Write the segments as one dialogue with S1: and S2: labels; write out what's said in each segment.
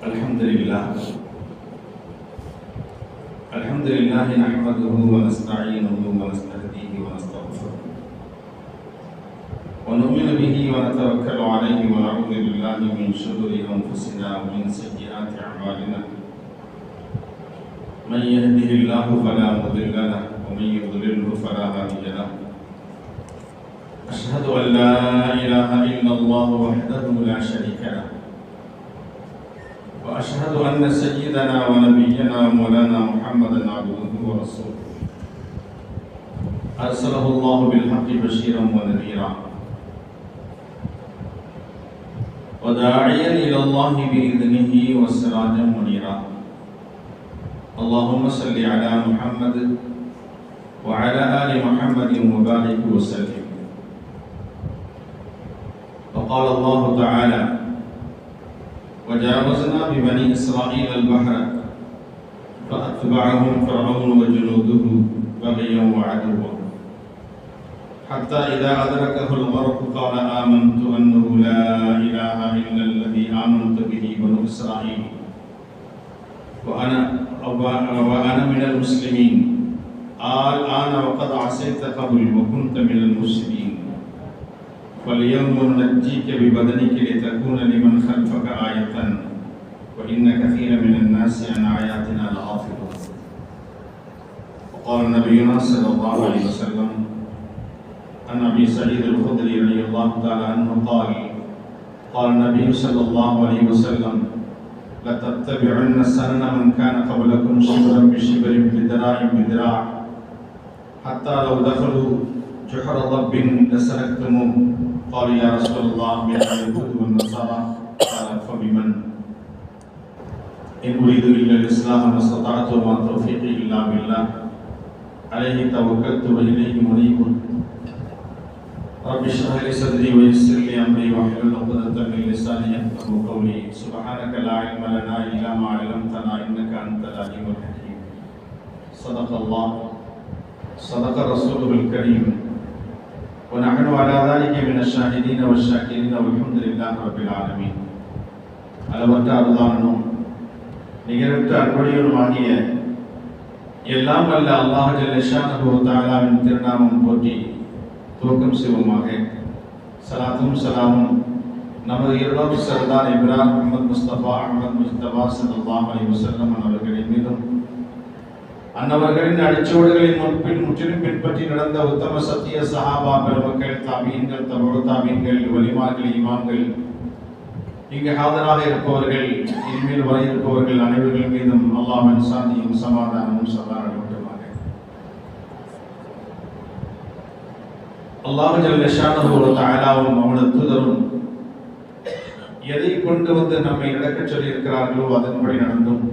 S1: الحمد لله نحمده ونستعينه ونستهديه ونستغفره ونؤمن به ونتوكل عليه ونعوذ بالله من شرور أنفسنا ومن سيئات أعمالنا من يهده الله فلا مضل له ومن يضلله فلا هادي له أشهد أن لا إله إلا الله وحده لا شريك له وأشهد أن سيدنا ونبينا مولانا محمدا عبده ورسوله أرسله الله بالحق بشيرا ونذيرا وداعيا إلى الله بإذنه وسراجا منيرا اللهم صل على محمد وعلى آل محمد وبارك وسلم. وقال الله تعالى: وجاوزنا ببني إسرائيل البحر فأتبعهم فرعون وجنوده بغيا وعدوا حتى إذا أدركه الغرق قال آمنت أنه لا إله إلا الذي آمنت به بنو إسرائيل وأنا من المسلمين الآن وقد عصيت قبل وكنت من المفسدين فاليوم ننجيك ببدنك لتكون لمن خلفك آية وإن كثيرا من الناس عن آياتنا لغافلون. وقال نبينا صلى الله عليه وسلم عن أبي سعيد الخدري رضي الله تعالى عنه قال النبي صلى الله عليه وسلم: لتتبعن سنن من كان قبلكم شبرا بشبر بذراع بذراع حتى لو دخلوا جحر ضب لسلكتموه. قال: يا رسول الله من اليهود والنصارى؟ قال: فبمن؟ إن أريد إلا الإسلام ما استطعت وما توفيقي إلا بالله عليه توكلت وإليه منيب. رب اشرح لي صدري ويسر لي أمري واحلل عقدة من لساني يفقهوا قولي. سبحانك لا علم لنا إلا ما علمتنا إنك أنت العليم الحكيم. صدق الله صدق رسوله الكريم ونحن على ذلك من الشاهدين والشاكرين والحمد لله رب العالمين. அளவற்ற அருளாளனும் நிகரற்ற அன்புடையவனுமாகிய எல்லாம் வல்ல அல்லாஹ் ஜல்ல ஷானஹு வ தஆலாவின் திருநாமம் போற்றி துவக்கம் செய்வோமாக. ஸலாத்தும் ஸலாமும் நமது இரண்டாவது சர்தார் இப்ராஹிம் முஹம்மது முஸ்தபா அஹ்மத் முஸ்தபா ஸல்லல்லாஹு அலைஹி வஸல்லம் அவர்களின் மீதும் அன்னவர்களின் அடிச்சுவடுகளின் முன்பின் முற்றிலும் பின்பற்றி நடந்த உத்தம சத்திய சஹாபா பெருமக்கள், தாபீன்கள், தபு தாபீன்கள், வலிமார்கள், இமாம்கள், இங்கு ஆஜராக இருப்பவர்கள், இனிமேல் வர இருப்பவர்கள் அனைவர்கள் மீதும் அல்லாஹ்வின் சாந்தியும் சமாதானமும் சதா நிலவட்டுமாக. அல்லாஹ் ஜல்ல ஷானஹு வ தஆலாவும் அவனது தூதரும் எதை கொண்டு வந்து நம்மை நடக்கச் சொல்லி இருக்கிறார்களோ அதன்படி நடந்தும்,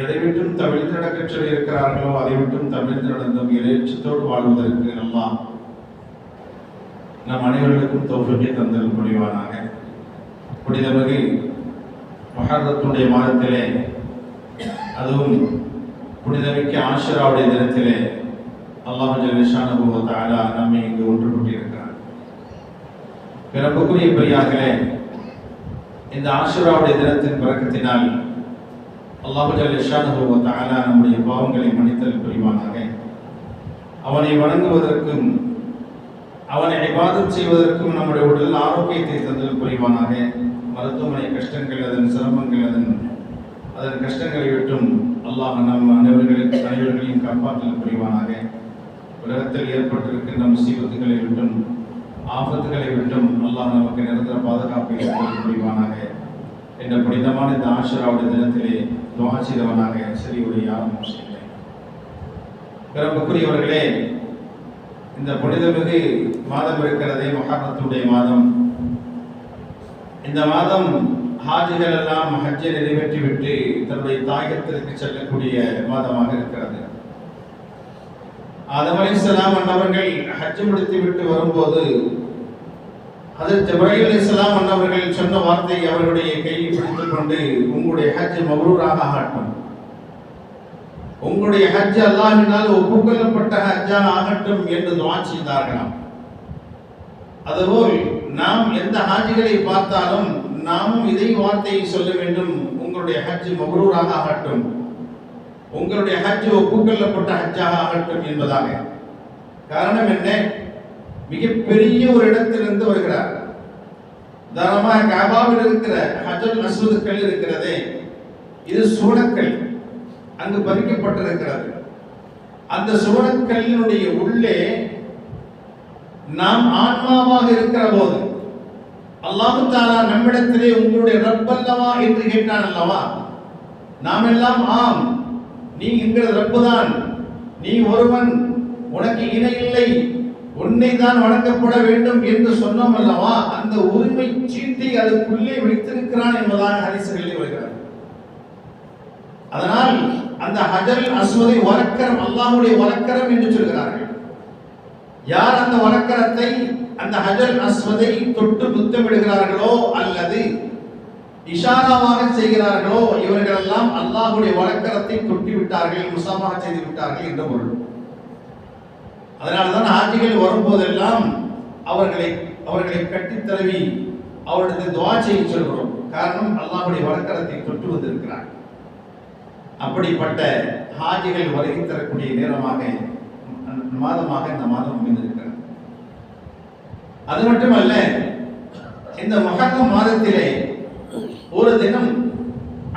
S1: எதை விட்டும் தவிர்த்து நடக்கச் சொல்லி இருக்கிறார்களோ அதை விட்டும் தவிர்த்து நடந்தும் இறைச்சத்தோடு வாழ்வதற்கு அல்லாஹ் நம் அனைவர்களுக்கும் தௌஃபீகை தந்தல் புரிவானாக. புனிதமிகு முஹர்ரத்துடைய மாதத்திலே, அதுவும் புனிதமிக்க ஆஷுராவுடைய தினத்திலே அல்லாஹ் ஜல்ல ஷானஹு வ தஆலா நம்மை இங்கு ஒன்று கூட்டியிருக்கிறார். பிறப்புக்குரிய பெரியார்களே, இந்த ஆஷுராவுடைய தினத்தின் பரக்கத்தினால் அல்லாஹ் ஜல்ல ஷானஹு வ தஆலா நம்முடைய பாவங்களை மன்னித்தல் புரிவானாக. அவனை வணங்குவதற்கும் அவனை இபாதத் செய்வதற்கும் நம்முடைய உடல் ஆரோக்கியத்தை தந்தல் புரிவானாக. மருத்துவமனை கஷ்டங்கள், அதன் சிரமங்கள், அதன் கஷ்டங்களை விட்டும் அல்லாஹ் நம் அனைவர்களையும் காப்பாற்றல் புரிவானாக. உலகத்தில் ஏற்பட்டிருக்கின்ற முசீபத்துகளை விட்டும் ஆபத்துகளை விட்டும் அல்லாஹ் நமக்கு நிரந்தர பாதுகாப்பை ஏற்படுத்த புரிவானாக. என்ற புனிதமான இந்த ஆஷுராவுடைய தினத்திலே துஆ செய்தவனாக சரி ஒரு யாரும் செய்யலை. பிறப்புக்குரியவர்களே, இந்த புனிதமிகு மாதம் இருக்கிறதே, முஹர்ரத்துடைய மாதம். இந்த மாதம் ஹாஜிகள் எல்லாம் ஹஜ்ஜை நிறைவேற்றிவிட்டு தன்னுடைய தாயகத்திற்கு செல்லக்கூடிய மாதமாக இருக்கிறது. ஆதம் அலைஹிஸ்ஸலாம் அன்னவர்கள் ஹஜ் முடித்துவிட்டு வரும்போது ஹஜ்ரத் ஜிப்ரீல் அலைஹிஸ்ஸலாம் அன்னவர்கள் சொன்ன வார்த்தை அவர்களுடைய கையை பிடித்துக் கொண்டு, உங்களுடைய ஹஜ் மப்ரூராக ஆகட்டும், உங்களுடைய ஹஜ் அல்லாஹ்வினால் ஒப்புக்கொள்ளப்பட்ட ஹஜ்ஜாக ஆகட்டும் என்று துஆ செய்தார்களாம். அதுபோல் நாம் எந்த ஹாஜிகளை பார்த்தாலும் நாமும் இதே வார்த்தையை சொல்ல வேண்டும், உங்களுடைய உங்களுடைய ஹஜ் மப்ரூராக ஆகட்டும், உங்களுடைய ஹஜ் ஒப்புக்கொள்ளப்பட்ட ஹஜ்ஜாக ஆகட்டும் என்பதாக. காரணம் என்ன? மிகப்பெரிய ஒரு இடத்திலிருந்து வருகிறார். உதாரணமாக காபாவில் இருக்கிற ஹஜ்ருல் அஸ்வத் கல் இருக்கிறதே, இது சுவனக்கல், அங்கு பதிக்கப்பட்டிருக்கிறது. அந்த சுவனக்கல்லினுடைய உள்ளே நாம் ஆன்மாவாக இருக்கிற போது அல்லாஹ் தஆலா நம்மிடத்திலே உங்களுடைய ரப் அல்லவா என்று கேட்டான் அல்லவா? நாம் எல்லாம் ஆம், நீ என்கிற ரப்பு தான், நீ ஒருவன், உனக்கு இணை இல்லை, உன்னை தான் வணங்கப்பட வேண்டும் என்று சொன்னோம் அல்லவா? அந்த உரிமை சீட்டை அதுக்குள்ளே வைத்திருக்கிறான் என்பதாக ஹதீஸ்களில் வருகிறது. அதனால் அந்த ஹஜருல் அஸ்வதை வலக்கரம், அல்லாஹ்வுடைய வலக்கரம் என்று சொல்கிறார்கள். யார் அந்த வலக்கரத்தை, அந்த ஹஜருல் அஸ்வதை தொட்டு முத்தமிடுகிறார்களோ அல்லது இஷாராவாக செய்கிறார்களோ, இவர்கள் எல்லாம் அல்லாஹ்வுடைய வலக்கரத்தை தொட்டி விட்டார்கள், முசாஃபா செய்து விட்டார்கள் என்ற பொருள். அதனால்தான் ஹாஜிகள் வரும்போதெல்லாம் அவர்களை கட்டித் தழுவி அவரிடத்தில் துஆ செய்ய சொல்கிறோம். காரணம், அல்லாஹ்வுடைய வலக்கரத்தை தொட்டு வந்திருக்கிறார். அப்படிப்பட்ட ஹாஜிகள் வருகை தரக்கூடிய நேரமாக மாதமாக இந்த மாதம் அமைந்திருக்கிறது. அது மட்டுமல்ல, இந்த முஹர்ரம் மாதத்திலே ஒரு தினம்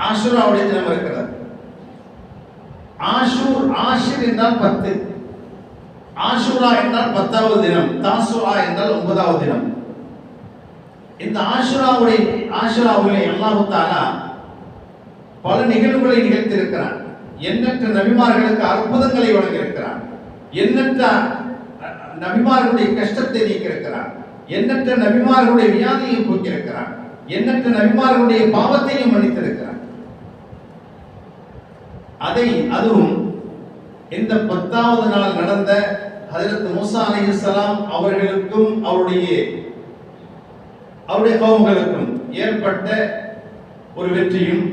S1: ஆஷுராவுடைய தினம் இருக்கிறது. ஆஷிர் என்றால் 10, ஆஷுரா என்றால் 10வது தினம், தாசுஆ என்றால் 9வது தினம். இந்த ஆஷுராவிலே அல்லாஹ் தஆலா பல நிகழ்வுகளை நிகழ்த்தியிருக்கிறார். எண்ணற்ற நபிமார்களுக்கு அற்புதங்களை வழங்கியிருக்கிறார். எண்ணற்ற நபிமார்களுடைய கஷ்டத்தை நீக்கியிருக்கிறார். எண்ணற்ற நபிமார்களுடைய வியாதியை போக்கியிருக்கிறார். எண்ணற்ற நபிமார்களுடைய பாவத்தையும் மன்னித்திருக்கிறார். அதுவும் இந்த 10வது நாள் நடந்த ஹஜ்ரத் மூஸா அலைஹிஸ்ஸலாம் அவர்களுக்கும் அவருடைய கௌம்களுக்கும் ஏற்பட்ட ஒரு வெற்றியும்,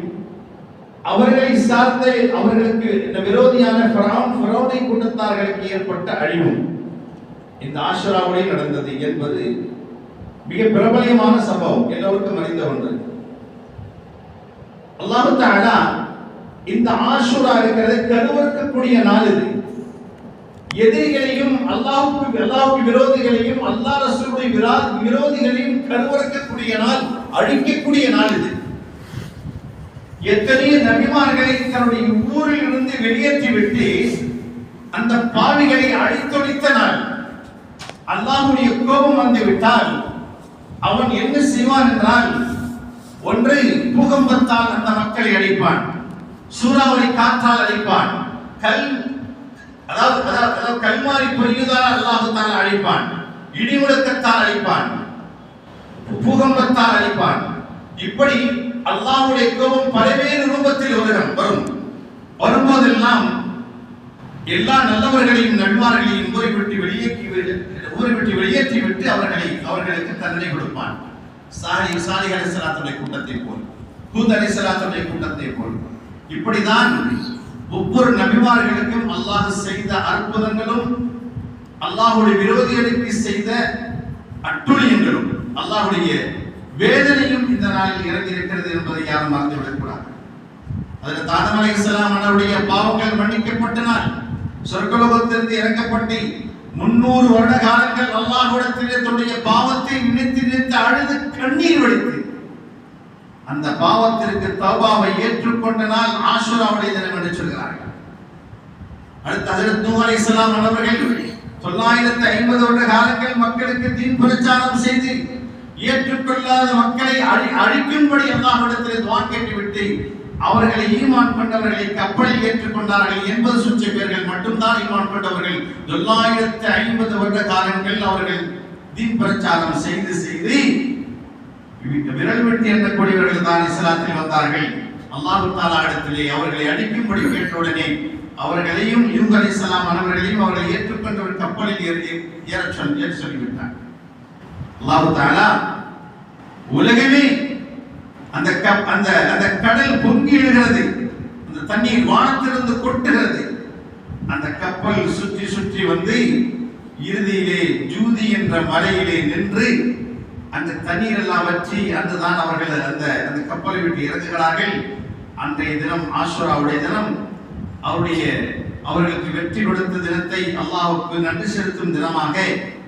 S1: அவர்களை சார்ந்த அவர்களுக்கு விரோதியான ஃபிரௌனை கூட்டத்தார்களுக்கு ஏற்பட்ட அழிவும் இந்த ஆஷுராவுடைய நடந்தது என்பது மிக பிரபலமான சம்பவம், எல்லோருக்கும் அறிந்த ஒன்று. அல்லாஹ் தஆலா இந்த ஆஷுரா இருக்கிறது கருவறுக்கக்கூடிய நாள். இது எதிரிகளையும் அல்லாஹ்வுக்கு விரோதிகளையும் அல்லாஹ் ரசூலுடைய விரோதிகளையும் கருவறுக்கக்கூடிய நாள், அழிக்கக்கூடிய நாள் இது. எத்தனை நபிமார்களை தன்னுடைய ஊரில் இருந்து வெளியேற்றி விட்டு அந்த பாவிகளை அழித்தொழித்த நாள். அல்லாஹ்வுடைய கோபம் வந்து விட்டால் அவன் என்ன செய்வான் என்றால், ஒன்று பூகம்பத்தால் அந்த மக்களை அழிப்பான், சூறாவளி காற்றால் அழிப்பான், கல்மாரி பொழியுதால் அல்லாஹ் தஆலா அழிப்பான், இடிமுழக்கத்தால் அழிப்பான், பூகம்பத்தால் அழிப்பான். இப்படி அல்லாஹ்வுடைய கோபம் பல்வேறு ரூபத்தில் வரும்போதெல்லாம் எல்லா நல்லவர்களையும் நபிமார்களையும் ஊரை விட்டு வெளியேற்றி விட்டு அவர்களுக்கு தண்டனை கொடுப்பான். சாலிஹ் அலைஹிஸ்ஸலாத்துடைய கூட்டத்தை போல், ஹூத் அலைஹிஸ்ஸலாத்துடைய கூட்டத்தை போல். இப்படிதான் ஒவ்வொரு நபிமார்களுக்கும் அல்லாஹ் செய்த அற்புதங்களும் அல்லாஹ்வுடைய விரோதிகளுக்கு செய்த அட்டுழியங்களும் அல்லாஹ்வுடைய வேதனையும் இந்த நாளில் இறங்கி இருக்கிறது என்பதை யாரும் மறந்துவிடக் கூடாது. அதில் ஆதம் அலைஹிஸ்ஸலாம் அவருடைய பாவங்கள் மன்னிக்கப்பட்ட நாள், சொர்க்கலோகத்திலிருந்து இறக்கப்பட்டு 300 வருட காலங்கள் அல்லாஹ்விடத்திலே தன்னுடைய பாவத்தை நினைத்து அழுது கண்ணீர் வடித்து அந்த பாவத்திற்கு தௌபாவை ஏற்றுக்கொண்ட நாள் ஆஷுராவுடைய தினம் என்று சொல்கிறார்கள். அடுத்து ஹஜ்ரத் நூஹ் அலைஹிஸ்ஸலாம் அவர்கள் 950 வருட காலங்கள் மக்களுக்கு தீன் பிரச்சாரம் செய்து ஏற்றுக்கொள்ளாத மக்களை அழிக்கும்படி அல்லாஹ்விடத்திலே துஆ கேட்டுவிட்டு அவர்களை ஈமான் கொண்டவர்களை கப்பலில் ஏற்றுக்கொண்டார்கள். 80 சுற்று பேர்கள் மட்டும்தான் ஈமான் கொண்டவர்கள். 950 வருட காலங்கள் அவர்கள் தீன் பிரச்சாரம் செய்து விரல் வெட்டி எண்ணக்கூடியவர்கள் தான் இஸ்லாத்தில் வந்தார்கள். அல்லாஹ் தஆலா இடத்திலே அவர்களை அழிக்கும்படி கேட்டவுடனே அவர்களையும் யூத் அலைஹிஸ்ஸலாம் அவர்களையும் அவர்களை ஏற்றுக்கொண்டு ஒரு கப்பலில் ஏற சொல்லிவிட்டார். அல்லாஹ் தஆலா உலகமே அந்த கடல் பொங்கி எழுகிறது, அந்த தண்ணீர் வானத்திலிருந்து கொட்டுகிறது. அந்த கப்பல் சுற்றி சுற்றி வந்து இறுதியிலே ஜூதி என்ற மலையிலே நின்று அந்த தண்ணீர் எல்லாம் வற்றி அங்குதான் அவர்கள் அந்த கப்பலை விட்டு இறங்குகிறார்கள். அன்றைய தினம் ஆஷுராவுடைய தினம் அவர்களுக்கு வெற்றி கொடுத்த தினத்தை அல்லாஹ்வுக்கு நன்றி செலுத்தும் தினமாக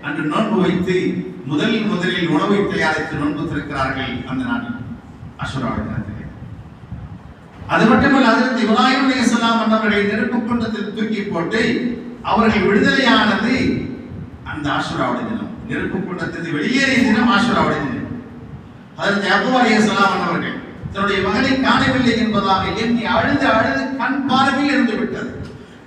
S1: அன்று நோன்பு வைத்து முதலில் உணவை தயாரித்து நோன்பு திறக்கிறார்கள் அந்த நாளில் ஆஷுராவுடைய தினத்திலே. அது மட்டுமல்ல, ஹஜ்ரத் இப்ராஹிம் அலைஹிஸ்ஸலாம் அவர்களை நெருப்பு குண்டத்தில் தூக்கி போட்டு அவர்கள் விடுதலையானது அந்த ஆஷுராவுடைய தினம். நெருப்பு குண்டத்தில் வெளியேறிய தினம் ஆஷுராவுடைய தினம். ஹஜ்ரத் யாக்கூப் அலைஹிஸ்ஸலாம் அவர்கள் தன்னுடைய மகனை காணவில்லை என்பதாக எண்ணி அழுது கண் பார்வை இழந்து விட்டது.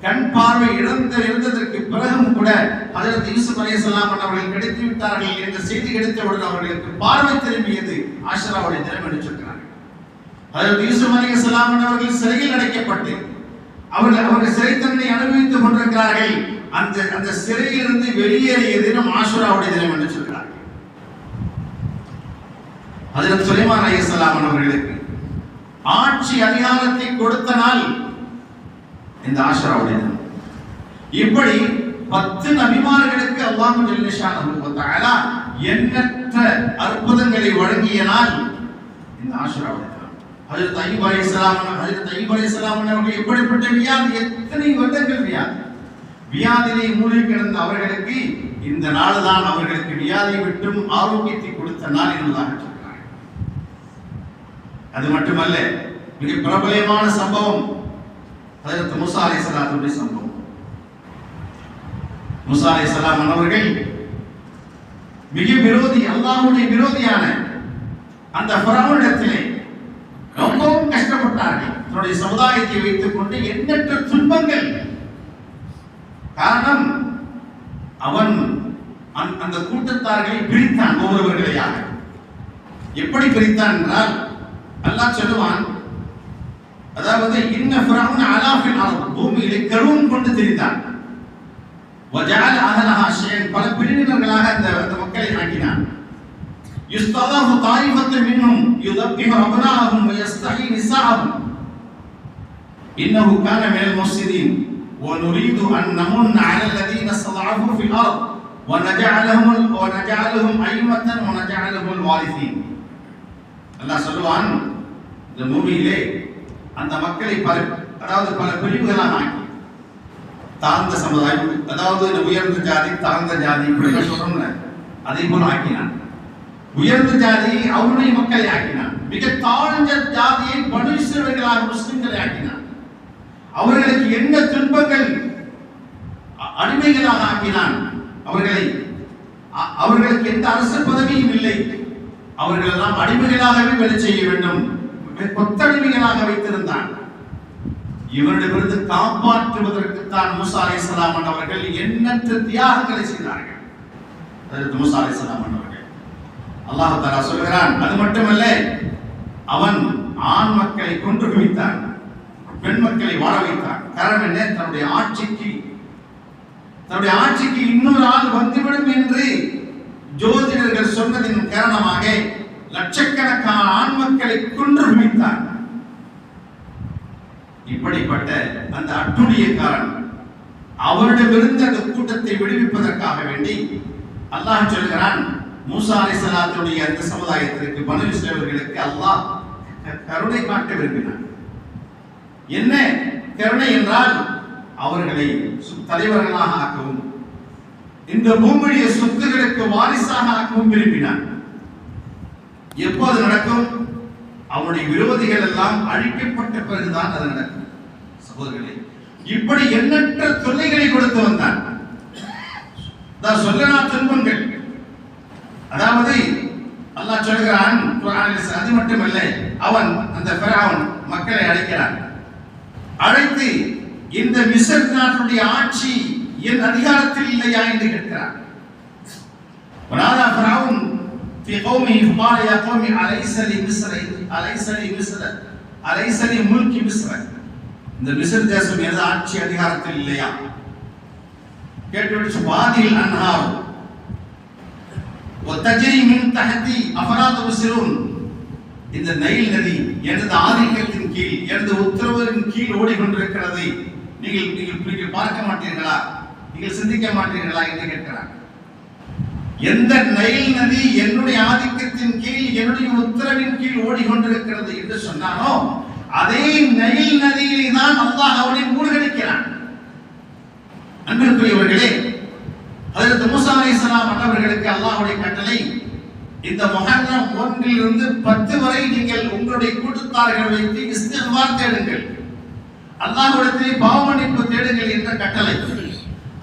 S1: கண் பார்வை இழந்ததற்கு பிறகும் கூட ஹஜ்ரத் யூசுப் அலைஹிஸ்ஸலாம் அவர்கள் கிடைத்து விட்டார்கள் என்ற செய்தி கிடைத்தவுடன் அவர்களுக்கு பார்வை திரும்பியது ஆஷுராவுடைய தினம் என்று சொல்கிறார்கள். ஹஜ்ரத் யூசுப் அலைஹிஸ்ஸலாம் அவர்கள் சிறையில் அடைக்கப்பட்டு அவர்கள் சிறை தண்டனை அனுபவித்துக் கொண்டிருக்கிறார்கள். அந்த சிறையிலிருந்து வெளியேறிய தினம் ஆஷுராவுடைய தினம் என்று சொல்கிறார்கள். ஹஜ்ரத் சுலைமான் அலைஹிஸ்ஸலாம் அவர்களுக்கு ஆட்சி அதிகாரத்தை கொடுத்த நாள் இந்த ஆஷுராவுடைய தினம். இப்படி 10 நபிமார்களுக்கு அல்லாஹ் ஜல்ல ஷானஹு வ தஆலா எண்ணற்ற அற்புதங்களை வழங்கிய நாள் இந்த ஆஷுராவுடைய தினம். ஹஜ்ரத் அய்யூப் அலைஹிஸ்ஸலாம் அவர்கள் எப்படிப்பட்ட வியாதி, எத்தனை வருடங்கள் வியாதியிலே மூழ்கி கிடந்த அவர்களுக்கு இந்த நாள் தான் அவர்களுக்கு வியாதியை விட்டும் ஆரோக்கியத்தை கொடுத்த நாள் என்பதாக சொல்கிறார்கள். அது மட்டுமல்ல, மிக பிரபலமான சம்பவம் ஹஜ்ரத் மூஸா அலைஹிஸ்ஸலாத்துடைய சம்பவம். மூஸா அலைஹிஸ்ஸலாம் அவர்கள் மிக அல்லாஹ்வுடைய விரோதியான அந்த ஃபிரௌனிடத்திலே ரொம்பவும் கஷ்டப்பட்டார்கள். தன்னுடைய சமுதாயத்தை வைத்துக் கொண்டு எண்ணற்ற துன்பங்கள். காரணம், அவன் அந்த கூட்டத்தார்களை பிரித்தான் ஒவ்வொருவர்களையாக. எப்படி பிரித்தான் என்றால் அல்லாஹ் சொல்லுவான், அதாவது இன்ன ஃபிரௌன அலா ஃபில் அர்த், பூமியிலே கருவம் கொண்டு திரிந்தான். வஜஅல அஹ்லஹா ஷைஅன், பல பிரிவினர்களாக அந்த மக்களை ஆக்கினான். யுஸ்ததாஃபு தாயிஃபத்துன் மின்ஹும் யுதப்பிஹு அப்னாஅஹும் வ யஸ்தஹி நிஸாஅஹும் இன்னஹு கான மினல் முஃஸிதீன் வ நுரீது அன் நமுன்ன அலல் லதீன இஸ்ததஅஃபு ஃபில் அர்த் வ நஜஅலஹும் அய்மத்தன் வ நஜஅலஹுல் வாரிசீன். அல்லாஹ் சொல்லுவான், இந்த பூமியிலே அந்த மக்களை பல பிரிவுகளாக ஆக்கி, தாழ்ந்த சமுதாயம், அதாவது உயர்ந்த ஜாதி தாழ்ந்த ஜாதி சொல்றோம்ல, அதை போல ஆக்கினான். உயர்ந்த ஜாதியை அவருடைய மக்களை ஆக்கினான். மிக தாழ்ந்த ஜாதியை பனு இஸ்ரவேலர்களாக முஸ்லிம்களை ஆக்கினான். அவர்களுக்கு என்ன துன்பங்கள், அடிமைகளாக ஆக்கினான். அவர்களுக்கு எந்த அரசு பதவியும் இல்லை. அவர்கள் எல்லாம் அடிமைகளாகவே வேலை செய்ய வேண்டும், கொத்தடிமைகளாக வைத்திருந்தான். இவரிடமிருந்து காப்பாற்றுவதற்கு தான் மூஸா அலைஹிஸ்ஸலாம் அவர்கள் எண்ணற்ற தியாகங்களை செய்தார்கள். அதற்கு மூஸா அலைஹிஸ்ஸலாம் அவர்கள் அல்லாஹ் தஆலா சொல்கிறான், அது மட்டுமல்ல, அவன் ஆண் மக்களை கொன்று குவித்தான், பெண் மக்களை வாழ வைத்தான். காரணம் என்ன? தன்னுடைய ஆட்சிக்கு இன்னொரு ஆள் வந்துவிடும் என்று ஜோதிடர்கள் சொன்னதின் காரணமாக லட்சக்கணக்கான ஆண் மக்களை கொன்று குவித்தான். இப்படிப்பட்ட அந்த அட்டுழியக்காரன் அவரிடமிருந்து அந்த கூட்டத்தை விடுவிப்பதற்காக வேண்டி அல்லாஹ் சொல்கிறான், மூஸா அலைஹிஸ்ஸலாத்துடைய அந்த சமுதாயத்திற்கு, பனு இஸ்ரவேலர்களுக்கு அல்லாஹ் கருணை காட்ட விரும்பினான். என்ன கருணை என்றால், அவர்களை தலைவர்களாக ஆக்கவும் இந்த பூமியுடைய சொத்துகளுக்கு வாரிசாக ஆக்கவும் விரும்பினான். எப்போது நடக்கும்? அவனுடைய விரோதிகள் எல்லாம் அழிக்கப்பட்ட பிறகுதான் அது நடக்கும். சகோதரர்களே, இப்படி எண்ணற்ற தொல்லைகளை கொடுத்து வந்தான். சொல்லனா துன்பங்கள். அதாவது அல்லாஹ் சொல்கிறான் குர்ஆனில், அது மட்டுமல்ல, அவன் அந்த ஃபிரௌன் மக்களை அழைக்கிறான். அழைத்து இந்த மிஸ்ர் நாட்டுடைய ஆட்சி என் அதிகாரத்தில் இல்லையா என்று கேட்கிறான். வனாதா ஃபிரௌன் في قومه فقال يا قوم أليس لي ملك مصر, இந்த மிஸ்ர் தேசம் எனது ஆட்சி அதிகாரத்தில் இல்லையா? கேட்டுவிட்டு வாதில் அன்ஹார் وتجري من تحتي أفلا تبصرون, இந்த நைல் நதி எனது ஆதிக்கத்தின் கீழ், எனது உத்தரவின் கீழ் ஓடிக்கொண்டிருக்கிறது. நீங்கள் பார்க்க மாட்டீர்களா? நீங்கள் சிந்திக்க மாட்டீர்களா என்று கேட்கிறார். எந்த நைல் நதி என்னுடைய ஆதிக்கத்தின் கீழ், என்னுடைய உத்தரவின் கீழ் ஓடிக்கொண்டிருக்கிறது என்று சொன்னானோ, அதே நைல் நதியிலே தான் அல்லாஹ் அவனை மூழ்கடிக்கிறான். அன்பிற்குரியவர்களே, ஹஜ்ரத் மூஸா அலைஹிஸ்ஸலாம் அவர்களுக்கு அல்லாஹ்வுடைய கட்டளை, இந்த முஹர்ரம் 1 to 10 வரை நீங்கள் உங்களுடைய கூட்டத்தார்களை வைத்து இஸ்திக்ஃபார் தேடுங்கள், அல்லாஹ்விடத்திலே பாவ மன்னிப்பு தேடுங்கள் என்ற கட்டளை.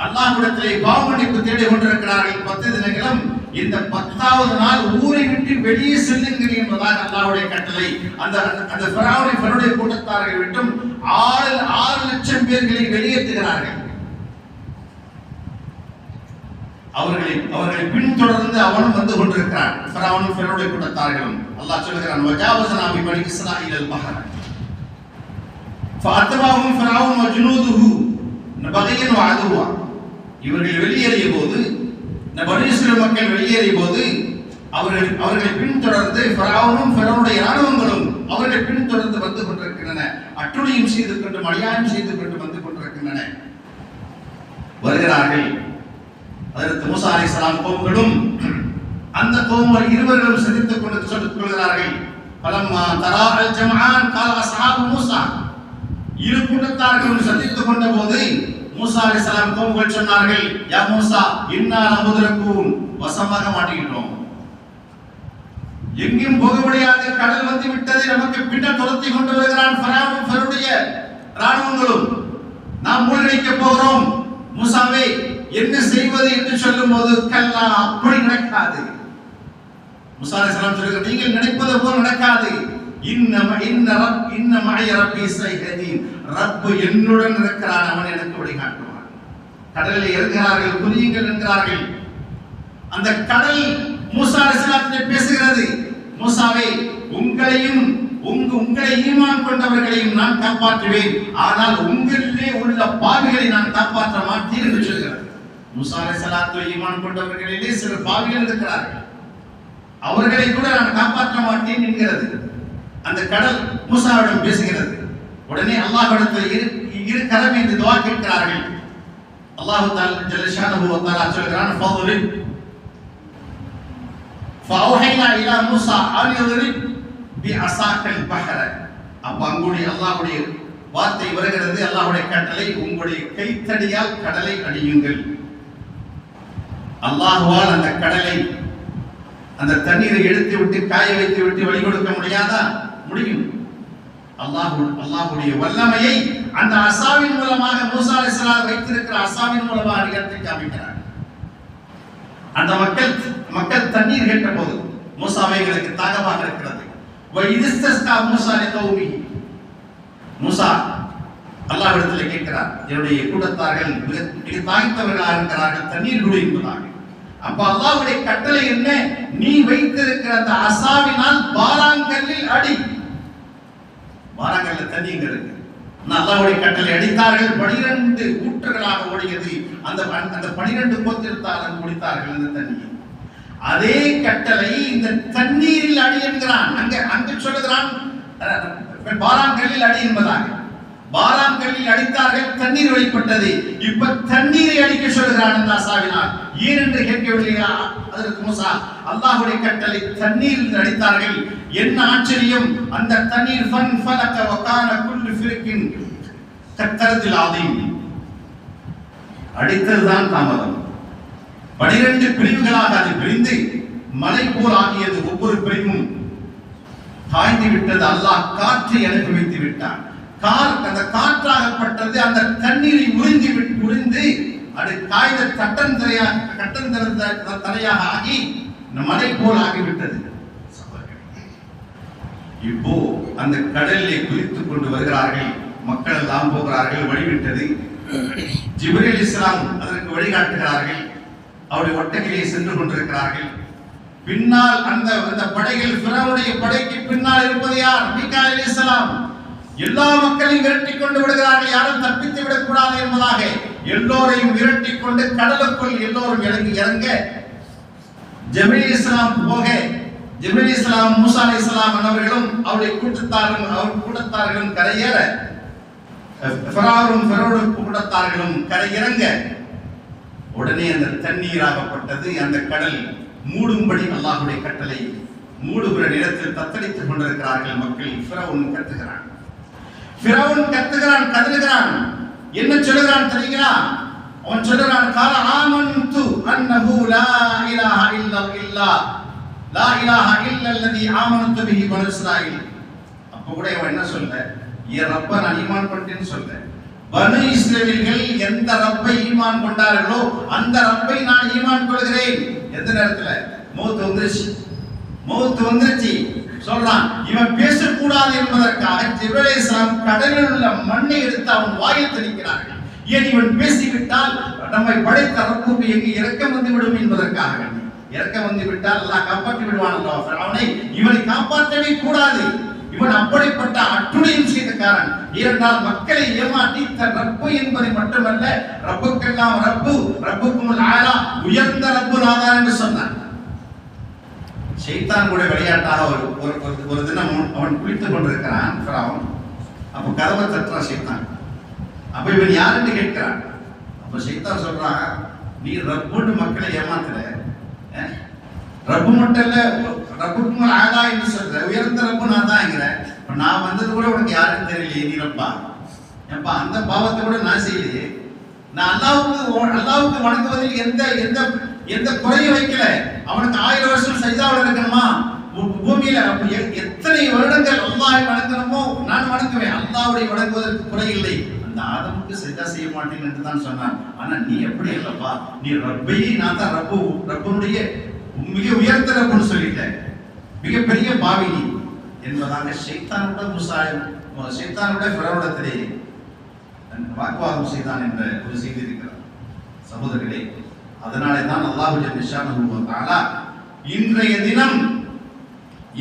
S1: அல்லாஹ்விடத்திலே பாவ மன்னிப்பு தேடி கொண்டிருக்கிறார்கள் 10 தினங்களும். இந்த 10வது நாள் ஊரை விட்டு வெளியே செல்லுங்கள் என்பதாக அல்லாஹ்வுடைய கட்டளை. அந்த ஃபிரௌனுடைய கூட்டத்தார்கள் விட்டும் 6 லட்சம் பேர்களை வெளியேற்றுகிறார்கள். அவர்களை பின்தொடர்ந்து அவனும் வந்து கொண்டிருக்கிறான், ஃபிரௌனும் ஃபிரௌனுடைய கூட்டத்தார்களும். அல்லாஹ் சொல்கிறான், வஜாவஸனா பிபனி இஸ்ராயீல் அல்-பஹர் ஃபஅத்பஅஹும் ஃபிரௌன் வஜுனூதுஹு பகியன் வஅதுவா. இவர்கள் வெளியேறிய போது, பனி இஸ்ரவேல் மக்கள் வெளியேறிய போது அவர்களை பின்தொடர்ந்து ஃபிரௌனும் ஃபிரௌனுடைய இராணுவங்களும் அவர்களை பின்தொடர்ந்து வந்து கொண்டிருக்கின்றன. அட்டுழியம் செய்து கொண்டு அநியாயம் செய்து கொண்டு வந்து கொண்டிருக்கின்றன. வருகிறார்கள். ஹஜ்ரத் மூஸா அலைஹிஸ்ஸலாம் கௌம்களும் அந்த கௌம்கள் இருவர்களும் சந்தித்துக் கொண்டு சொல்கிறார்கள், பலம்மா தராஅல் ஜம்ஆன் கால அஸ்ஹாபு மூஸா. இரு கூட்டத்தார்களும் சந்தித்துக் கொண்ட போது மூஸா அலைஹிஸ்ஸலாம் கௌம்கள் சொன்னார்கள், யா மூஸா இன்னா லமுத்ரகூன், வசமாக மாட்டிக்கிட்டோம், எங்கேயும் போக முடியாது, கடல் வந்து விட்டது, நமக்கு பின்னால் துரத்தி கொண்டு வருகிறான் ஃபிரௌனும் ஃபிரௌனுடைய இராணுவங்களும், நாம் மூழ்கடிக்க போகிறோம், மூஸாவே என்ன செய்வது என்று சொல்லும்போது, கல்லா அப்படி நடக்காது. மூஸா அலைஹிஸ்ஸலாம் சொல்கிறார், நீங்கள் நினைப்பது போல் நடக்காது. இன்ன மஅய ரப்பி ஸைஹதீன், ரப் என்னுடன் இருக்கிறான், அவன் எனக்கு வழிகாட்டுவான். கடலில் இறங்குகிறார்கள், குதியுங்கள் என்கிறார்கள். அந்த கடல் மூஸா அலைஹிஸ்ஸலாத்திலே பேசுகிறது, மூஸாவே உங்களையும் உங்களை ஈமான் கொண்டவர்களையும் நான் காப்பாற்றுவேன், ஆனால் உங்களிலே உள்ள பாவிகளை நான் காப்பாற்ற மாட்டேன் என்று சொல்கிறார். மூஸா அலைஹிஸ்ஸலாத்தை ஈமான் கொண்டவர்களிலே சில பாவிகள் இருக்கிறார்கள், அவர்களை கூட நான் காப்பாற்ற மாட்டேன் என்கிறது. அந்த கடல் மூஸாவிடம் பேசுகிறது. உடனே அல்லாஹ்விடத்தில் இரு கரம் என்று துஆ கேட்கிறார்கள். அல்லாஹ் தஆலா ஜல்ல ஷானஹு வ தஆலா சொல்கிறான், ஃபضرب فأوحينا إلى موسى أن يضرب بعصاك البحر. அப்ப அங்குடைய அல்லாஹ்வுடைய வார்த்தை வருகிறது, அல்லாஹ்வுடைய கட்டளை, உங்களுடைய கைத்தடியால் கடலை அடியுங்கள். அல்லாஹ்வால் அந்த கடலை, அந்த தண்ணீரை எடுத்து விட்டு காய வைத்து விட்டு வழி கொடுக்க முடியாதா? முடியும். அல்லாஹ்வுடைய வல்லமையை அந்த அசாவின் மூலமாக மூஸா அலைஹிஸ்ஸலாம் வைத்திருக்கிற அசாவின் மூலமாக நிகழ்த்தி காமிக்கிறார். அந்த மக்கள் தண்ணீர் கேட்ட போது மூஸாவைகளுக்கு தாகமாக இருக்கிறது. வைதிஸ்தஸ்கா மூஸா லிகௌமி, மூஸா அல்லாஹ்விடத்தில் கேட்கிறார், என்னுடைய கூட்டத்தார்கள் மிக தாய்த்தவர்களாக இருக்கிறார்கள், தண்ணீர் குடி என்பதாக. அப்ப அல்லாஹ்வுடைய கட்டளை என்ன? நீ வைத்திருக்கிற அந்த அசாவினால் பாறாங்கல்லில் அடி. பாறாங்கல்ல தண்ணீர் இருக்கு. அல்லாஹ்வுடைய கட்டளை அடித்தார்கள், 12 ஊற்றுகளாக ஓடியது. அந்த 12 கோத்திரத்தார்கள் குடித்தார்கள் அந்த தண்ணீர். அதே கட்டளை இந்த தண்ணீரில் அடி என்கிறான். அங்க சொல்லுகிறான் பாறாங்கல்லில் அடி என்பதாக. பாறாங்கல்லில் அடித்தார்கள், தண்ணீர் வெளிப்பட்டது. இப்ப தண்ணீரை அடிக்க சொல்லுகிறான் அந்த அசாவினால். ஏன் என்று கேட்கவில்லையா அதற்கு மூஸா? அல்லாஹ்வுடைய கட்டளை, தண்ணீரில் அடித்தார்கள். என்ன ஆச்சரியம்! அந்த தண்ணீர் ஃபன்ஃபலக வகான குல்லு ஃபிர்கின் கத்தரத்தில் ஆதீம். அடித்ததுதான் தாமதம். 12 பிரிவுகளாக அது பிரிந்து மலை போல் ஆகியது. ஒவ்வொரு பிரிவும் காய்ந்து விட்டது. அல்லாஹ் காற்றை அனுப்பி வைத்து விட்டான். அந்த காற்றாகப்பட்டது அந்த தண்ணீரை உறிந்து அது காய்ந்த தரையாக ஆகி மலை போல் ஆகிவிட்டது. இப்போ அந்த கடலிலே குதித்துக் கொண்டு வருகிறார்கள். மக்கள் எல்லாம் போகிறார்கள். வழிவிட்டது. ஜிப்ரீல் அலைஹிஸ்ஸலாம் அதற்கு வழிகாட்டுகிறார்கள். அவருடைய ஒட்டகையிலே சென்று கொண்டிருக்கிறார்கள். பின்னால் அந்த படைகள், ஃபிரௌனுடைய படைக்கு பின்னால் இருப்பது யார்? மீகாயில் அலைஹிஸ்ஸலாம். எல்லா மக்களையும் விரட்டி கொண்டு விடுகிறார்கள், யாரும் தப்பித்து விடக்கூடாது என்பதாக. எல்லோரையும் விரட்டி கொண்டு கடலுக்குள் எல்லோரும் இறங்க ஜிப்ரீல் அலைஹிஸ்ஸலாம் போக, ஜிப்ரீல் அலைஹிஸ்ஸலாம் மூஸா அலைஹிஸ்ஸலாம் அவர்களும் அவருடைய கூட்டத்தார்களும் கரையேற, ஃபிரௌனுடைய கூட்டத்தார்களும் கரையிறங்க, உடனே அந்த தண்ணீராகப்பட்டது. அந்த கடல் மூடும்படி அல்லாஹ்வுடைய கட்டளை. மூடுகிற நேரத்தில் தத்தளித்துக் கொண்டிருக்கிறார்கள் மக்கள். ஃபிரௌன் கத்துகிறான், ஃபிரௌன் கத்துகிறான், கதறுகிறான். என்ன சொல்லுகிறான் தெரியுங்களா? அவன் சொல்லுகிறான், கால ஆமன்து அன்னஹு லா இலாஹ இல்லல்லாஹ் லா இலாஹ இல்லல்லதி ஆமனது பிஹி பனு இஸ்ராயீல். அப்ப கூட அவன் என்ன சொல்ல, என் ரப்ப நான் ஈமான் பண்ணிட்டேன்னு சொல்ல. பனு இஸ்ரவேல்கள் எந்த ரப்பை ஈமான் கொண்டார்களோ அந்த ரப்பை நான் ஈமான் கொள்கிறேன். எந்த நேரத்துல? மௌத் வந்துருச்சு சொல்றான். இவன் பேசக்கூடாது என்பதற்காக ஜிப்ரீல் அலைஹிஸ்ஸலாம் கடலில் உள்ள மண்ணை எடுத்து அவன் வாயில் தெளிக்கிறார்கள். ஏன் இவன் பேசிவிட்டால் நம்மை படைத்த ரப்புக்கு எங்கு இரக்கம் வந்து விடும் என்பதற்காக. இரக்கம் வந்து விட்டால் அல்லாஹ் காப்பாற்றி விடுவான். அவனை இவனை காப்பாற்றவே கூடாது. இவன் அப்படிப்பட்ட அட்டுடையும் செய்தக்காரன். ஏனென்றால் மக்களை ஏமாற்றி தன் ரப்பு என்பதை மட்டுமல்ல, ரப்புக்கெல்லாம் ரப்பு, ரப்புக்குமுல் ஆலா, உயர்ந்த ரப்பு நாதான் என்று சொன்னான். ஷைத்தான் கூட விளையாட்டாக ஒரு தினம் அவன் குளித்துக் கொண்டிருக்கிறான். அப்ப கதவை தட்டுறான் ஷைத்தான். அப்ப இவன் யாருன்னு கேட்கிறான். அப்ப ஷைத்தான் சொல்றான், நீ ரப்புன்னு மக்களை ஏமாத்துற, ரப்பு மட்டும் இல்ல ரப்புக்கு ஆதா என்று சொல்ற, உயர்ந்த ரப்பு நான் தான்ங்கிற. நான் வந்தது கூட உனக்கு யாருன்னு தெரியலையே, நீ ரப்பா ஏப்பா? அந்த பாவத்தை கூட நான் செய்யலையே. நான் அல்லாவுக்கு வணங்குவதில் எந்த எந்த எந்த குறையும் வைக்கல. அவனுக்கு 1000 வருஷம் சஜிதாவில் இருக்கணுமா பூமியில? எத்தனை வருடங்கள் அல்லாஹ்வை வணங்கணுமோ நான் வணங்குவேன். அல்லாஹ்வை வணங்குவதற்கு குறை இல்லை. அந்த ஆதமுக்கு சஜிதா செய்ய மாட்டேன் என்று தான் சொன்னான். ஆனா நீ எப்படி இல்லப்பா, நீ ரப்பையே நான் தான் ரப்புனுடைய மிக உயர்ந்த ரப்புன்னு சொல்லிட்ட, மிகப்பெரிய பாவினி என்பதாக ஷைத்தானுடைய ஃபிரௌனிடத்திலே வாக்குவாதம் செய்தான் என்ற ஒரு செய்தி இருக்கிறார் சகோதரர்களே. அதனாலே தான் அல்லாஹ் ஜல்ல ஷானஹு வ தஆலா இன்றைய தினம்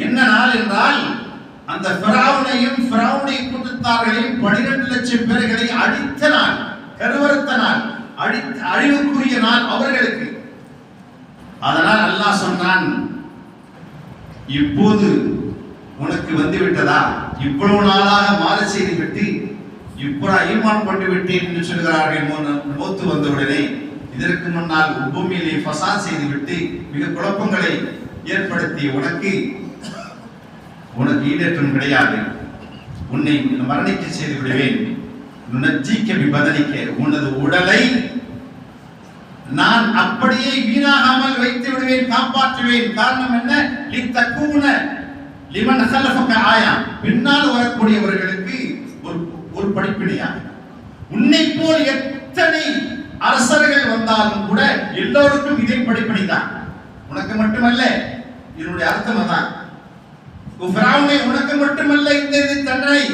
S1: என்ன நாள் என்றால், அந்த ஃபிரௌனையும் ஃபிரௌனுடைய கூட்டத்தார்களையும் 12 லட்சம் பேர்களை அழித்த நாள், கருவறுத்த நாள், அழிவுக்குரிய நாள் அவர்களுக்கு. அதனால் அல்லாஹ் சொன்னான், இப்போது உனக்கு வந்து விட்டதா? இவ்வளவு நாளாக மாறு செய்து விட்டு இப்ப ஈமான் கொண்டு விட்டேன் என்று சொல்கிறார்கள். மௌத்து வந்தவுடனே இதற்கு முன்னால் பூமியிலே ஃபசாத் செய்து விட்டு மிக குழப்பங்களை ஏற்படுத்தி உனக்கு ஈடேற்றம் கிடையாது, உன்னை மரணிக்க செய்து விடுவேன். நஜ்ஜிக்க பிபதனிக்க, உனது உடலை நான் அப்படியே வீணாகாமல் வைத்து விடுவேன், காப்பாற்றுவேன். காரணம் என்ன? லித்தக்கூன லிமன் ஹலஃபக ஆயா, பின்னால் வரக்கூடியவர்களுக்கு ஒரு படிப்பினையாக. உன்னை போல் எத்தனை அரசர்கள் வந்தாலும் கூட எல்லோருக்கும் இதே படிப்பினை தான், உனக்கு மட்டுமல்ல. இதனுடைய அர்த்தம் அதான். உனக்கு மட்டுமல்ல இந்த தண்டனை,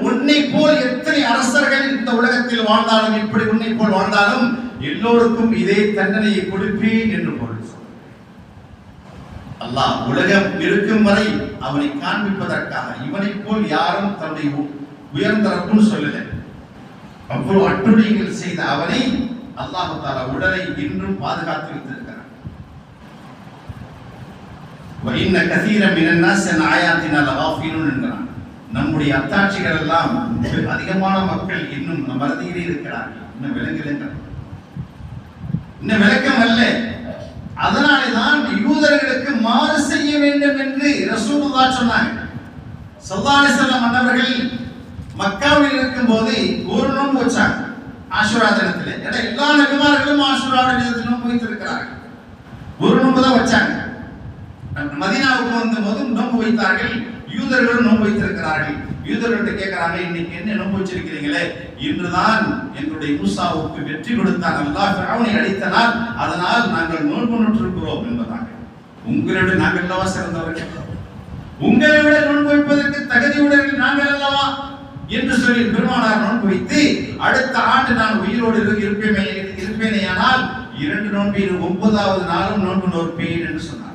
S1: உன்னை போல் எத்தனை அரசர்கள் இந்த உலகத்தில் வாழ்ந்தாலும், இப்படி உன்னை போல் வாழ்ந்தாலும் எல்லோருக்கும் இதே தண்டனையை கொடுப்பேன் என்று பொருள். அல்லாஹ் உலகம் இருக்கும் வரை அவனை காண்பிப்பதற்காக இவனை போல் யாரும் தன்னுடைய உயர்ந்த ரப்புன்னு சொல்லல. அவ்வளவு அட்டுடைகள் செய்த அவனை அல்லாஹ் தஆலா உடலை இன்றும் பாதுகாத்து வைத்திருக்கிறார். وَإِنَّ كَثِيرًا مِنَ النَّاسِ عَنْ آيَاتِنَا لَغَافِلُونَ என்கிறான். நம்முடைய அத்தாட்சிகள் எல்லாம் அதிகமான மக்கள் இன்னும் மறதியிலே இருக்கிறார்கள், இன்னும் விளங்கலைங்கிறார், இன்னும் விளக்கம் அல்ல. அதனாலே தான் யூதர்களுக்கு மாறு செய்ய வேண்டும் என்று ரசூலுல்லாஹ் சொன்னாங்க. ஸல்லல்லாஹு அலைஹி வஸல்லம் அன்னவர்கள் மக்காவில் இருக்கும்போது ஒரு நோன்பு வச்சாங்க ஆஷுரா தினத்திலே. எல்லா நபிமார்களும் ஆஷுரா தினத்தில் நோன்பு வைத்திருக்கிறார்கள், ஒரு நோன்பு தான் வச்சாங்க. மதீனாவுக்கு வந்தபோது நோன்பு வைத்தார்கள், யூதர்களும் நோன்பு வைத்திருக்கிறார்கள். யூதர்கள்ட்ட கேட்கிறாங்க, இன்னைக்கு என்ன நோன்பு வச்சிருக்கிறீங்களே? இன்றுதான் எங்களுடைய மூசாவுக்கு வெற்றி கொடுத்தான் அல்லாஹ், ஃபிரௌனை அழித்தனால், அதனால் நாங்கள் நோன்பு நோற்றிருக்கிறோம் என்பதாக. உங்களை விட நாங்கள் அல்லவா சிறந்தவர்கள், உங்களை விட நோன்பு வைப்பதற்கு தகுதியுடையவர்கள் நாங்கள் அல்லவா என்று சொல்லி பெருமானார் நோன்பு வைத்து, அடுத்த ஆண்டு நான் உயிரோடு இருப்பேனேயானால் 2 நோன்பில் 9வது நாளும் நோன்பு நோற்பேன் என்று சொன்னார்.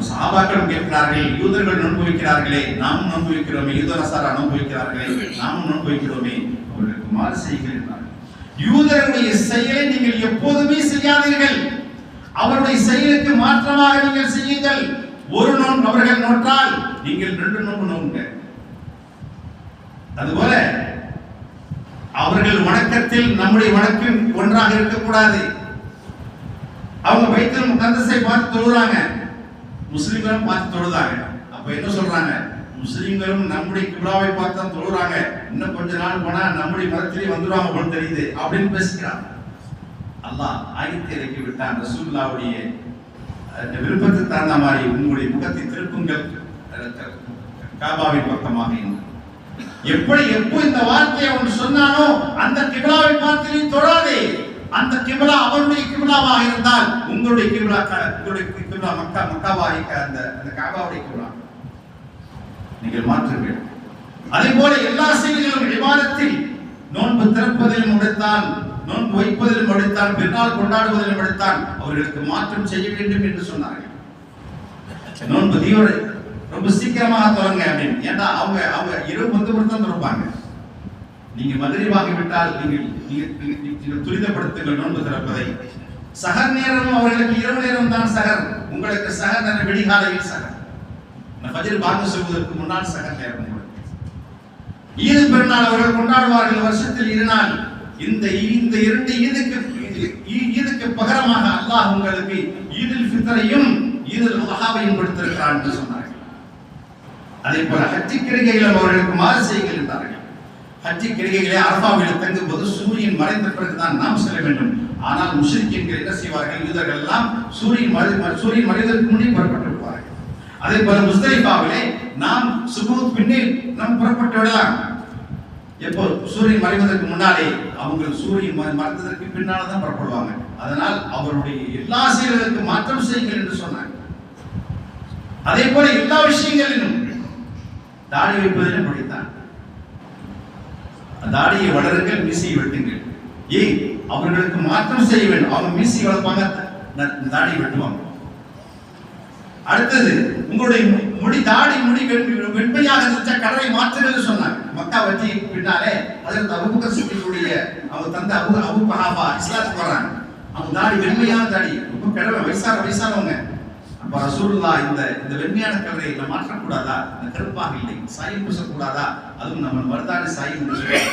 S1: சஹாபாக்களும் கேட்கிறார்கள், யூதர்கள் நோன்பு வைக்கிறார்களே, நாமும் நோன்பு வைக்கிறோமே, யூத நசாரா நோன்பு வைக்கிறார்களே, நாமும் நோன்பு வைக்கிறோமே, அவர்களுக்கு மாறு செய்கிறார்கள். யூதர்களுடைய செயலை நீங்கள் எப்போதுமே செய்யாதீர்கள், அவருடைய செயலுக்கு மாற்றமாக நீங்கள் செய்யுங்கள். ஒரு நோன்பு அவர்கள் நோற்றால் நீங்கள் 2 நோன்பு நோக்குங்க. அதுபோல அவர்கள் வணக்கத்தில் நம்முடைய வணக்கம் ஒன்றாக இருக்கக்கூடாது. அவங்க பைத்துல் முகத்தஸை பார்த்து தொழுறாங்க, முஸ்லிம்களும் பார்த்து தொழுதாங்க. அப்ப என்ன சொல்றாங்க? முஸ்லிம்களும் நம்முடைய கிப்லாவை பார்த்தா தொழுறாங்க, இன்னும் கொஞ்ச நாள் போனா நம்முடைய மதத்திலே வந்துருவாங்க போல தெரியுது அப்படின்னு பேசிக்கிறாங்க. அல்லாஹ் ஆயத்தை இறக்கி விட்டான், ரசூலுல்லாஹ்வுடைய விருப்பத்துக்கு தகுந்த மாதிரி உங்களுடைய முகத்தை திருப்புங்கள் காபாவின் பக்கமாக. எப்படி எப்போ இந்த வார்த்தையை ஒன்று சொன்னானோ அந்த கிப்லாவை பார்த்து நீ தொழாதே. அந்த கிப்லா அவருடைய கிப்லாவாக இருந்தால் உங்களுடைய கிப்லா மக்காவாக அந்த காபாவுடைய கிப்லா நீங்கள் மாற்றுங்கள். அதே போல எல்லா செயல்களும் இபாதத்தில் நோன்பு திறப்பதிலும் முடித்தான், நோன்பு வைப்பதிலும் முடித்தான், பெருநாள் கொண்டாடுவதிலும் முடித்தான் அவர்களுக்கு மாற்றம் செய்ய வேண்டும் என்று சொன்னார்கள். நோன்பு தீவிர ரொம்ப சீக்கிரமாக தொடங்க அப்படின்னு. ஏன்னா அவங்க இரவு 10 தான் திறப்பாங்க. நீங்க மதுரைவாகி விட்டால் நீங்கள் துரிதப்படுத்துங்கள் நோன்பு திறப்பதை. சகர் நேரம் அவர்களுக்கு இரவு நேரம் தான் சகர், உங்களுக்கு சகர் விடிகாலையில் சகர், ஃபஜ்ர் பாங்கு சொல்வதற்கு முன்னால் சகர் நேரம். ஈது பெருநாள் அவர்கள் கொண்டாடுவார்கள் வருஷத்தில் 2 நாள். இந்த 2 ஈதுக்கு பகரமாக அல்லாஹ் உங்களுக்கு ஈதுல் ஃபித்ரையும் ஈதுல் அல்ஹாவையும் கொடுத்திருக்கிறான் என்று சொன்னார்கள். அதே போல ஹஜ் கிரிகைகளும் அவர்களுக்கு மாறு செய்கள் என்றார்கள். ஹஜ் கிரிகைகளை அரஃபாவில் தங்கும் போது சூரியன் மறைந்த பிறகுதான் நாம் செல்ல வேண்டும். ஆனால் முஷ்ரிக்கீன்கள் என்ன செய்வார்கள், யூதர்கள் எல்லாம் சூரியன் மறைவதற்கு முன்னே புறப்பட்டு விடுவார்கள். அதே போல முஸ்தலிஃபாவிலே நாம் சுபூத் பின்னே நாம் புறப்பட்டு விடலாம். எப்போ சூரியன் மறைவதற்கு முன்னாலே அவங்க சூரியன் மறைந்ததற்கு பின்னால் தான் புறப்படுவாங்க. அதனால் அவருடைய எல்லா செயல்களுக்கு மாற்றம் செய்யுங்கள் என்று சொன்னாங்க. அதே போல எல்லா விஷயங்களிலும் தாடி வைப்பதிலும் படித்தான். தாடியை வளருங்கள், மீசையை வெட்டுங்கள். ஏய், அவர்களுக்கு மாற்றம் செய்ய வேண்டும். அவங்க மீசை வளர்ப்பாங்க, தாடி வெட்டுவாங்க. அடுத்தது உங்களுடைய தாடி முடி வெண்மையாக இருந்துச்சா கடலை மாற்றுகள் சொன்னாங்க. மக்கா வெற்றி பின்னாலே அதற்கு அபூபக்கர் சித்திக்குடைய அவங்க தந்தை அபூ குஹாஃபா இஸ்லாத்துக்கு வர்றாங்க. அவங்க தாடி வெண்மையான தாடி, ரொம்ப கடலை வயசானவங்க. அப்ப ரசூலுல்லாஹ் இந்த வெண்மையான கலரை நம்ம மாற்றக்கூடாதா, இந்த கருப்பாக இல்லை சாயம் பூசக்கூடாதா, அதுவும் நம்ம மருதாணி சாயம் பூசுகிறோம்.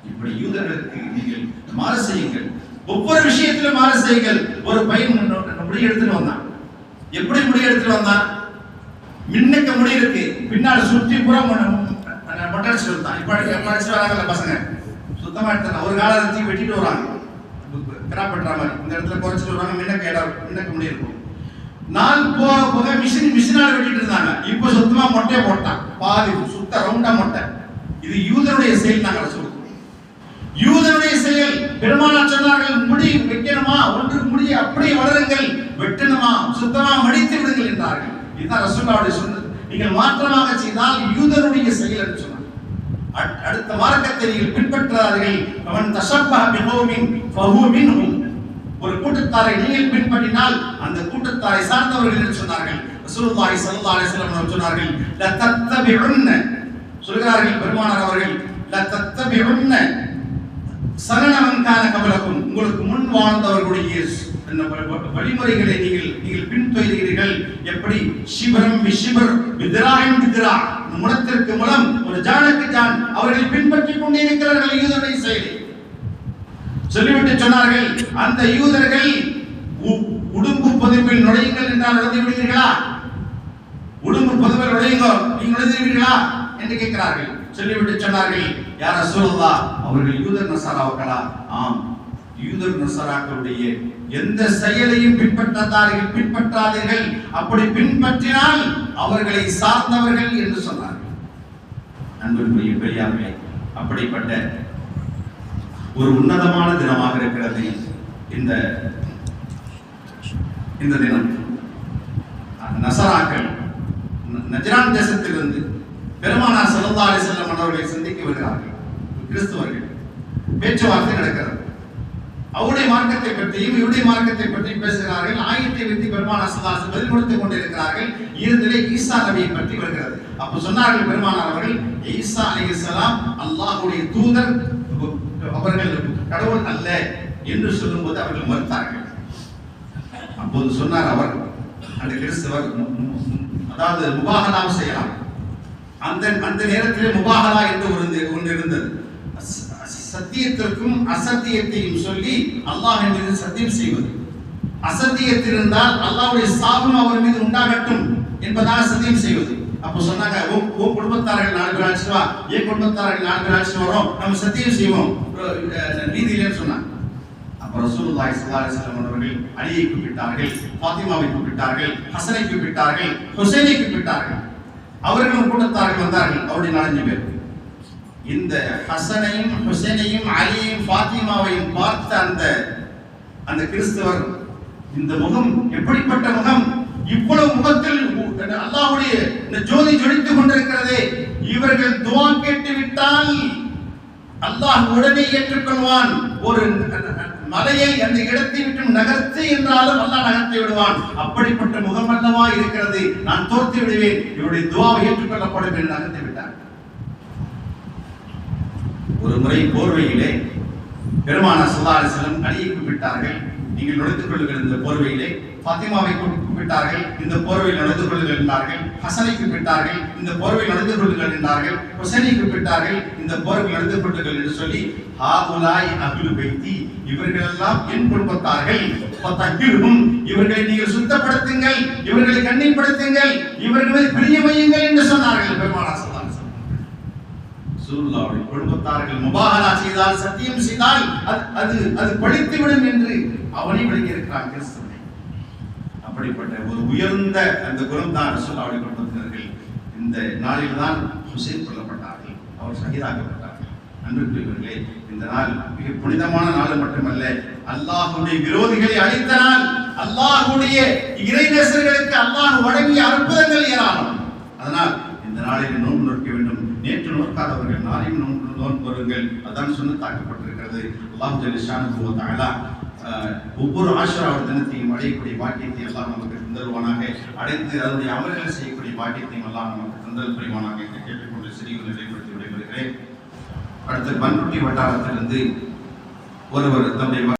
S1: இப்படி யூதர்களுக்கு நீங்கள் மாறு செய்யுங்கள், ஒவ்வொரு விஷயத்திலும் மாறு செய்யுங்கள். ஒரு பையன் முடி எடுத்துட்டு வந்தான். எப்படி முடி எடுத்துட்டு வந்தான்? மின்னுக்கு முடி இருக்கு, பின்னால் சுற்றி புற மொட்டடிச்சு வந்தான். இப்ப அடிச்சு வராங்கல்ல பசங்க, சுத்தமா எடுத்தான். ஒரு காலத்தை வெட்டிட்டு வராங்க, கிராப் பண்ற மாதிரி. இந்த இடத்துல குறைச்சிட்டு வருவாங்க, மின்னக்கு முடி இருக்கும். நாள் போக மிஷினால வெட்டிட்டு இருந்தாங்க. இப்ப சுத்தமா மொட்டையை போட்டான், பாதி சுத்த ரவுண்டா மொட்டை. இது யூதனுடைய செயல். நாங்கள் சொல்லுவோம் யூதனுடைய செயல். பெருமானார் சொன்னார்கள், முடி வைக்கணுமா, ஒன்று முடியை அப்படியே வளருங்கள், வெட்டணுமா சுத்தமா மடித்து விடுங்கள் என்றார்கள். இதுதான் ரசூலுல்லாஹ்வுடைய சுன்னத். நீங்கள் மாற்றமாக செய்தால் யூதனுடைய செயல் என்று சொன்னார். அடுத்த மார்க்கத்தை நீங்கள் பின்பற்றாதீர்கள். அவன் தஷப்பஹ பிகௌமின் ஃபஹுவ மின்ஹும். ஒரு கூட்டத்தாரை நீங்கள் பின்பற்றினால் அந்த கூட்டத்தாரை சார்ந்தவர்கள் என்று சொன்னார்கள். ரசூலுல்லாஹி ஸல்லல்லாஹு அலைஹி வஸல்லம் சொன்னார்கள், ல தத்தபிஉன்ன, சொல்கிறார்கள் பெருமானார் அவர்கள், ல தத்தபிஉன்ன சனனமன் கான கபலக்கும், உங்களுக்கு முன் வாழ்ந்தவர்களுடைய வழிமுறைகளை நீங்கள் பின்தொடர்கிறீர்கள். எப்படி? ஷிபரம் பிஷிபர் பித்ராயின் பித்ரா, முளத்திற்கு முளம், ஒரு ஜானுக்கு ஜான் அவர்கள் பின்பற்றிக் கொண்டே இருக்கிறார்கள் யூதருடைய செயலை சொல்லிவிட்டு சொன்னார்கள், அந்த யூதர்கள் உடும்பு பொதுவில் நுழையுங்கள் என்றால் நுழைந்து விடுவீர்களா? உடும்பு பொதுவில் நுழையுங்க, நீங்க நுழைந்து விடுவீர்களா என்று கேட்கிறார்கள். சொல்லிவிட்டு சொன்னார்கள், யா ரசூலுல்லாஹ், அவர்கள் யூதர் நஸராக்களா? ஆம், யூதர் நஸராக்களுடைய எந்த செயலையும் பின்பற்றாதீர்கள், அப்படி பின்பற்றினால் அவர்களை சார்ந்தவர்கள் என்று சொன்னார்கள். அன்புக்குரிய பெரியார்களே, அப்படிப்பட்ட ஒரு உன்னதமான தினமாக இருக்கிறது இந்த தினம். நஸராக்கள் நஜ்ரான் தேசத்திலிருந்து பெருமானார் ஸல்லல்லாஹு அலைஹி வஸல்லம் அவர்களை சந்திக்க வருகிறார்கள். கிறிஸ்தவர்கள் பேச்சுவார்த்தை நடக்கிறது. அவருடைய மார்க்கத்தை பற்றியும் இவருடைய மார்க்கத்தை பற்றியும் பேசுகிறார்கள். ஆயத்தை வைத்து பெருமானார் ஸல்லல்லாஹு அலைஹி வஸல்லம் பதில் கொடுத்துக் கொண்டிருக்கிறார்கள். இறுதியிலே ஈசா நபியை பற்றி வருகிறது. அப்ப சொன்னார்கள் பெருமானார் அவர்கள், ஈசா அலைஹிஸ்ஸலாம் அல்லாஹ்வுடைய தூதர், அவர்கள் கடவுள் அல்ல என்று சொல்லும்போது அவர்கள் மறுத்தார்கள். அப்போது சொன்னார் அவர், அந்த கிறிஸ்தவர், அதாவது முபாஹலா செய்யலாம். அந்த நேரத்திலே முபாஹலா என்று ஒன்று இருந்தது. சத்தியத்திற்கும் அசத்தியத்தையும் சொல்லி அல்லாஹ்வின் மீது சத்தியம் செய்வது. அசத்தியத்தில் இருந்தால் அல்லாஹ்வுடைய சாபம் அவர் மீது உண்டாகட்டும் என்பதாக சத்தியம் செய்வது. அப்ப சொன்னாங்க, உன் குடும்பத்தார்கள் 4 பேர் அழைச்சிட்டு வா, என் குடும்பத்தார்கள் 4 பேர் அழைச்சிட்டு வரோம், நம்ம சத்தியம் செய்வோம், நீதி இல்லைன்னு சொன்னாங்க. அப்ப ரசூலுல்லாஹி ஸல்லல்லாஹு அலைஹி வஸல்லம் அவர்கள் அலியை கூப்பிட்டார்கள், ஃபாத்திமாவை கூப்பிட்டார்கள், ஹசனை கூப்பிட்டார்கள், ஹுசைனை கூப்பிட்டார்கள். அவர்களும் கூட்டத்தார்கள் வந்தார்கள், அவருடைய 4 பேர். இந்த ஹசனையும் ஹுசைனையும் அலியையும் ஃபாத்திமாவையும் பார்த்த அந்த கிறிஸ்தவர், இந்த முகம் எப்படிப்பட்ட முகம், இவ்வளவு முகத்தில் அல்லாஹ்வுடைய இந்த ஜோதி ஜொலித்துக் கொண்டிருக்கிறதே, இவர்கள் துஆ கேட்டு விட்டால் அல்லாஹ் உடனே ஏற்றுக்கொள்வான். ஒரு மலையை அந்த இடத்தை விட்டு நகர்த்து என்றாலும் அல்லாஹ் நகர்த்தி விடுவான். அப்படிப்பட்ட முகம் அல்லவா இருக்கிறது, நான் தோர்த்து விடுவேன், இவருடைய துஆவை ஏற்றுக்கொள்ளப்படும் என்று நகர்த்தி விட்டார். ஒரு முறை போர்வையிலே பெருமானார் ஸல்லல்லாஹு அலைஹி வஸல்லம் அலியை கூப்பிட்டார்கள், நீங்கள் நுழைத்துக் கொள்ளுங்கள் இந்த போர்வையிலே. ஃபாத்திமாவை கூப்பிட்டார்கள், இந்த போர்வையில் நடந்து கொள்ளுங்கள் என்றார்கள். ஹசனை கூப்பிட்டார்கள், இந்த போர்வையில் நடந்து கொள்ளுங்கள் என்றார்கள். ஹுசைனை கூப்பிட்டார்கள், இந்த போர்வையில் நடந்து கொள்ளுங்கள் என்று சொல்லி, ஹாஉலாய் அஹ்லு பைத்தி, இவர்களெல்லாம் என் குடும்பத்தார்கள், ஃபதஹிருஹும், இவர்களை நீங்கள் சுத்தப்படுத்துங்கள், இவர்களை கண்ணியப்படுத்துங்கள், இவர்களை பிரியமையுங்கள் என்று சொன்னார்கள் பெருமானார் ஸல்லல்லாஹு அலைஹி வஸல்லம். ரசூலுல்லாஹ்வுடைய குடும்பத்தார்கள் முபாஹலா செய்தால், சத்தியம் செய்தால் அது பழித்துவிடும் என்று அவனை விளங்கி இருக்கிறான் கிறிஸ்தவனை. அப்படிப்பட்ட ஒரு உயர்ந்த அந்த குணம் தான் ரசூலுல்லாஹ்வுடைய குடும்பத்தினர்கள். இந்த நாளில் தான் ஹுசைன் கொல்லப்பட்டார்கள், அவர் ஷஹீதாக்கப்பட்டார்கள். அன்புக்குரியவர்களே, இந்த நாள் மிக புனிதமான நாள் மட்டுமல்ல, அல்லாஹ்வுடைய விரோதிகளை அழித்த நாள், அல்லாஹ்வுடைய இறைநேசர்களுக்கு அல்லாஹ் வழங்கிய அற்புதங்கள் ஏராளம். அதனால் இந்த நாளில் நோன்பு நோக்க வேண்டும். நேற்று நோக்காதவர்கள் நாளையும் நோன்பு வருங்கள், அதான் சுன்னத்தாக்கப்பட்டிருக்கிறது. அல்லாஹ் ஜல்ல ஷானஹு வ தஆலா ஒவ்வொரு ஆஷுரா தினத்தையும் அடையக்கூடிய பாக்கியத்தை எல்லாம் நமக்கு தந்தருவானாக. அடைத்து அதனுடைய அமல்களை செய்யக்கூடிய பாக்கியத்தையும் எல்லாம் நமக்கு தந்தல் புரிவானாக என்று கேட்டுக்கொண்டு சிறிய நிலைப்படுத்தி விடைபெறுகிறேன். அடுத்து பன்ருட்டி வட்டாரத்திலிருந்து ஒருவர் தம்முடைய